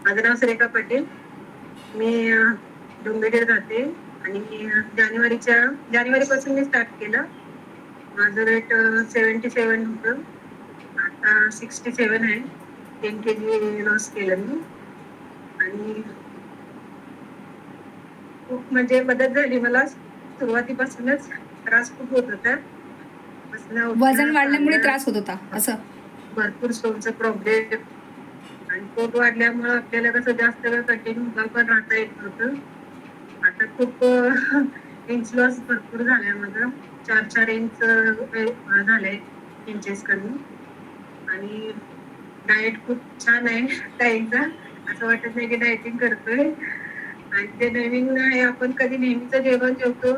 माझं नाव सुरेखा पटेल. मी डोंबिवलीत राहते आणि जानेवारीपासून मी स्टार्ट केलं. माझं वेट 77 होतं, आता 67 आहे. 10 kg लॉस केलं मी आणि खूप म्हणजे मदत झाली मला. सुरुवातीपासूनच त्रास खूप होत होता, बसणं वजन उठणं वाढल्यामुळे चालणं, त्रास होत होता असं? भरपूर स्टोनचा प्रॉब्लेम आणि पोट वाढल्यामुळे आपल्याला कसं जास्त वेळ कंटिन्यू उभा पण राहता येत नव्हतं. आता खूप इंच लॉस भरपूर झालाय माझा. 4 इंच झालंय, इंचेस कमी. आणि डाएट खूप छान आहे ताईंचा. असं वाटत नाही की डाएटिंग करतोय. आणि ते नवीन आहे, आपण कधी नेहमीचं जेवण जेवतो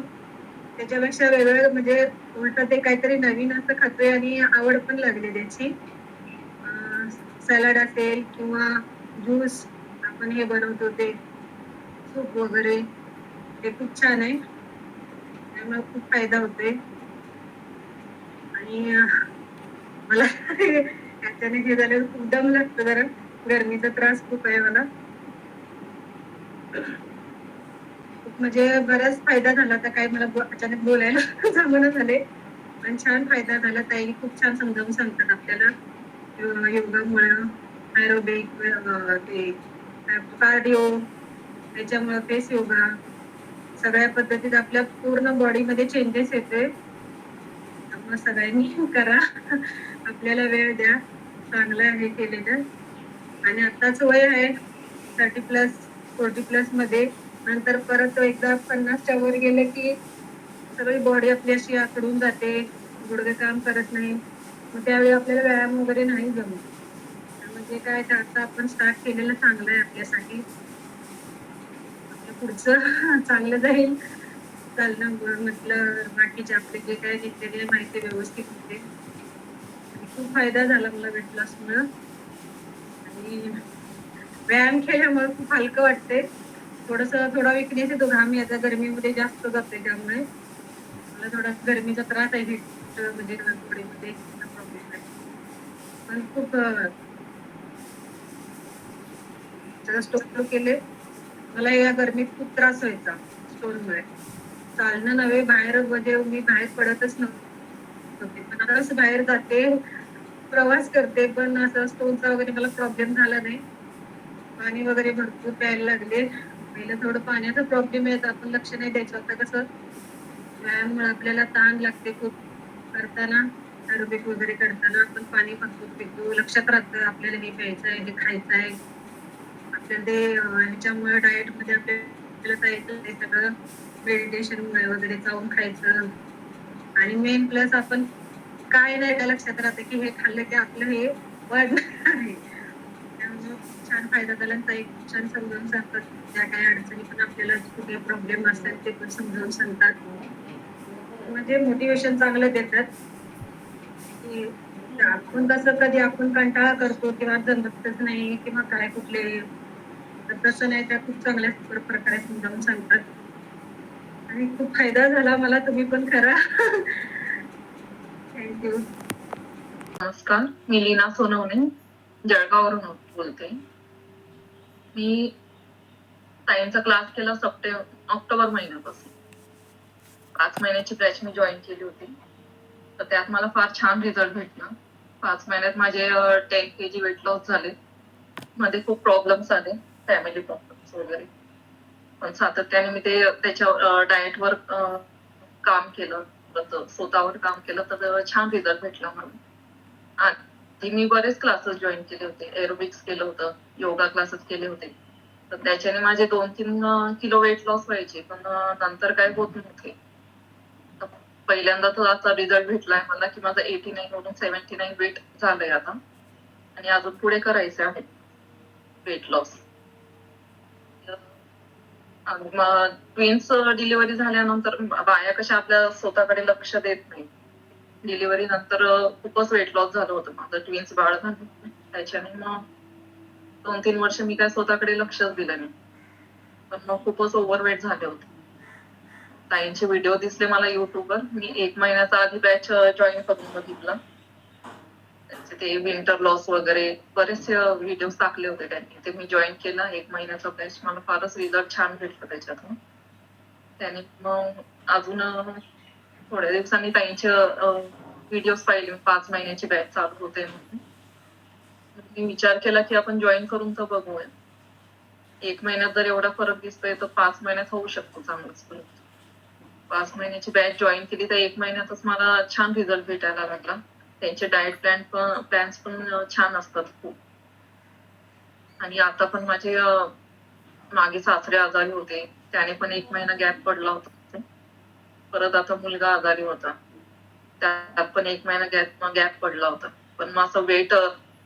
त्याच्यापेक्षा वेगळं, म्हणजे उलट ते काहीतरी नवीन असं खातोय आणि आवड पण लागली त्याची. सॅलड असेल किंवा ज्यूस आपण हे बनवतो ते सूप वगैरे, ते खूप छान आहे. त्यामुळे खूप फायदा होतोय. आणि मला अचानक हे झालं, खूप दम लागतो जरा. गरमीचा त्रास खूप आहे मला. खूप म्हणजे बराच फायदा झाला. आता काय मला अचानक बोलायला जमना झाले, पण छान फायदा झाला. ताई खूप छान समजावून सांगतात आपल्याला. योगामुळं, आयुर्वेदिक, ते कार्डिओ, त्याच्यामुळे फेस योगा, सगळ्या पद्धतीत आपल्या पूर्ण बॉडीमध्ये चेंजेस येतोय. त्यामुळे सगळ्यांनी करा, आपल्याला वेळ द्या. चांगलं आहे केलेलं. आणि आताच वय आहे 30+, 40+ मध्ये. नंतर परत एकदा 50च्या वर गेले की सगळी बॉडी आपली अशी आखडून जाते, गुडघे काम करत नाही. मग त्यावेळी आपल्याला व्यायाम वगैरे नाही जमत. म्हणजे काय, आता आपण स्टार्ट केलेलं चांगलं आहे आपल्यासाठी. आपलं पुढचं चांगलं जाईल. चालणं म्हटलं, बाकीचे आपले जे काय नित्यनेम माहिती व्यवस्थित होते. आणि खूप फायदा झाला मला वेट लॉस मुळे. आणि व्यायाम केल्यामुळे खूप हलकं वाटते. थोडा विकनेस येतो, घाम याचा गरमीमध्ये जास्त जाते, त्यामुळे मला थोडा गरमीचा त्रास आहे. हिट म्हणजे बॉडीमध्ये प्रॉब्लेम आहे. पण खूप स्टोन केले. मला या गरमीत खूप त्रास व्हायचा स्टोनमुळे. चालणं नव्हे, बाहेर म्हणजे मी बाहेर पडतच नव्हते. पण आता असं बाहेर जाते, प्रवास करते, पण असं स्टोनचा वगैरे मला प्रॉब्लेम झाला नाही. पाणी वगैरे भरपूर प्यायला लागले. पहिलं थोडं पाण्याचा प्रॉब्लेम आहे, आपण लक्ष नाही द्यायचं. आता कसं व्यायामामुळे आपल्याला तहान लागते खूप करताना, एरोबिक वगैरे करताना आपण पाणी भरपूर पितो. लक्षात राहतं आपल्याला हे प्यायचं आहे, हे खायचं आहे. आपल्याला ते ह्याच्यामुळे डाएट मध्ये आपल्याला जायचं सगळं, मेडिटेशन वगैरे जाऊन खायचं. आणि मेन प्लस आपण काय नाही त्या लक्षात राहतं की हे खाल्लं की आपलं हे वाढणार आहे. त्यामुळे खूप छान फायदा झाला. ताई खूप छान समजावून सांगतात. ज्या काही अडचणी पण आपल्याला कुठे प्रॉब्लेम असतात ते पण समजावून सांगतात. म्हणजे मोटिवेशन चांगलं देतात की आपण कसं कधी आपण कंटाळा करतो किंवा जमतच नाही किंवा काय कुठले, तर तसं नाही. त्या खूप चांगल्या प्रकारे समजावून सांगतात आणि खूप फायदा झाला मला. तुम्ही पण करा. थँक्यू. नमस्कार, मी लीना सोनवणे, जळगाववरून बोलते. मी सायन्सचा क्लास केला ऑक्टोबर महिन्यापासून. 5 महिन्याची बॅच मी जॉईन केली होती. तर त्यात मला फार छान रिझल्ट भेटला. 5 महिन्यात माझे 10 kg वेट लॉस झाले. मध्ये खूप प्रॉब्लेम्स आले, फॅमिली प्रॉब्लेम्स वगैरे. पण सातत्याने मी त्याच्या डाएटवर काम केलं, स्वतःवर काम केलं, तर छान रिझल्ट भेटला मला. आधी मी बरेच क्लासेस जॉईन केले होते, एरोबिक्स केलं होतं, योगा क्लासेस केले होते. तर त्याच्याने माझे 2-3 किलो वेट लॉस व्हायचे, पण नंतर काय होत नव्हते. पहिल्यांदा तर असा रिझल्ट भेटलाय मला की माझं 89 वरून 79 वेट झालंय आता. आणि अजून पुढे करायचं आहे वेट लॉस. मग ट्विन्स डिलिव्हरी झाल्यानंतर बाया कशा आपल्या स्वतःकडे लक्ष देत नाही. डिलिव्हरी नंतर खूपच वेट लॉस झालं होतं माझं. ट्विन्स बाळ झालं, त्याच्याने मग 2-3 वर्ष मी काय स्वतःकडे लक्षच दिलं नाही. पण मग खूपच ओव्हरवेट झाले होते. ताईंचे व्हिडिओ दिसले मला युट्यूबवर. मी 1 महिन्याचा आधी बॅच जॉईन करून बघितला. त्यांचे ते विंटर लॉस वगैरे बरेचसे व्हिडिओज टाकले होते त्यांनी. ते मी जॉईन केला 1 महिन्याचा बॅच. मला फारच रिझल्ट छान भेटला त्याच्यातून. त्याने मग अजून थोड्या दिवसांनी ताईंचे व्हिडिओज पाहिले. 5 महिन्याची बॅच चालू होते म्हणून. मी विचार केला की आपण जॉईन करून तर बघूया. 1 महिन्यात जर एवढा फरक दिसतोय तर 5 महिन्यात होऊ शकतो चांगलाच फरक. 5 महिन्याची बॅच जॉईन केली तर 1 महिन्यातच मला छान रिझल्ट भेटायला लागला. त्यांचे डाएट प्लॅन्स पण छान असतात खूप. आणि आता पण माझे मागे सासरे आजारी होते. त्याने पण 1 महिना गॅप पडला होता. परत आता मुलगा आजारी होता. त्यात पण 1 महिना गॅप पडला होता. पण मग असं वेट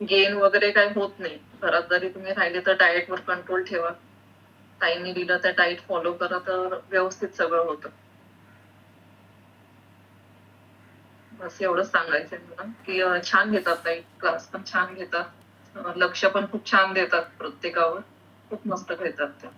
गेन वगैरे काही होत नाही. घरात जरी तुम्ही राहिले तर डाएटवर कंट्रोल ठेवा. ताईंनी दिलं त्या डाएट फॉलो करा तर व्यवस्थित सगळं होतं. बस एवढंच सांगायचंय मला की छान घेतात ताई. क्लास पण छान घेतात. लक्ष पण खूप छान देतात प्रत्येकावर. खूप मस्त घेतात त्या.